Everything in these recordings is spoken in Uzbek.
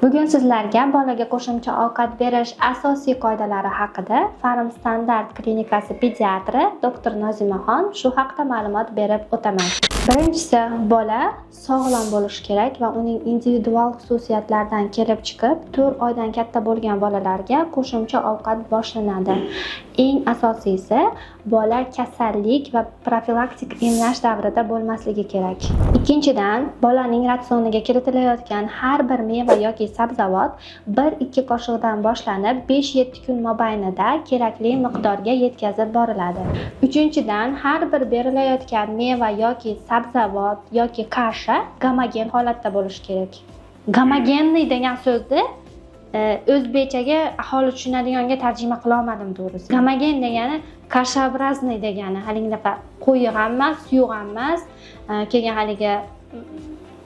Bugun sizlarga bolaga qo'shimcha ovqat berish asosiy qoidalari haqida Farm Standart klinikasi pediatri Dr. Nozimaxon shu haqida ma'lumot berib o'taman. Birinchisi, bola sog'lom bo'lishi kerak va uning individual xususiyatlaridan kelib chiqib 4 oydan katta bo'lgan bolalarga qo'shimcha ovqat boshlanadi. Eng asosiysi, bola kasallik va profilaktik emlash davrida bo'lmasligi kerak. Ikkinchidan, bolaning ratsioniga kiritilayotgan har bir meva yoki sabzavot 1-2 qoshiqdan boshlanib 5-7 kun mobaynida kerakli miqdorga yetkazib boriladi. Uchinchidan, har bir berilayotgan meva yoki sabzavot yoki kasha gomogen holatda bo'lishi kerak. Gomogenniy degan so'zni o'zbekchaga aholi tushunadiganga tarjima qila olmadim to'g'risi. Gomogen degani kashabrazniy degani, haligi qo'yiq ham emas, suyuq ham emas, keyin haligi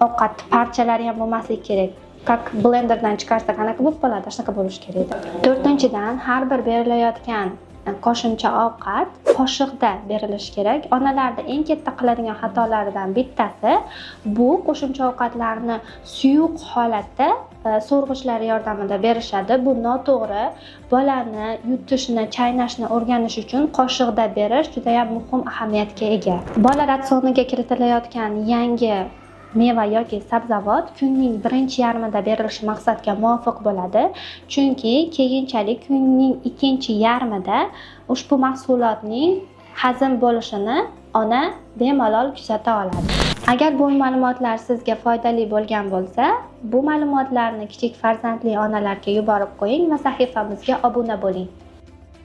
ovqat parchalari ham bo'lmasligi kerak. Как blenderdan chiqarsa qanaqa bo'lib qoladi, shunaqa bo'lishi kerak edi. To'rtinchidan, har bir berilayotgan qo'shimcha ovqat qoshiqda berilishi kerak. Onalarda eng katta qiladigan xatolaridan bittasi bu qo'shimcha ovqatlarni suyuq holatda so'rg'ichlari yordamida berishadi. Bu noto'g'ri. Bolani yutishni, chaynashni o'rganish uchun qoshiqda berish juda ham muhim ahamiyatga ega. Bola ratsioniga kiritilayotgan yangi meva yoki sabzavot kunning birinchi yarmida berilishi maqsadga muvofiq bo'ladi. Chunki keyinchalik kunning ikkinchi yarmida ushbu mahsulotning hazm bo'lishini ona bemalol kuzata oladi. Agar bu ma'lumotlar sizga foydali bo'lgan bo'lsa, bu ma'lumotlarni kichik farzandli onalarga yuborib qo'ying va sahifamizga obuna bo'ling.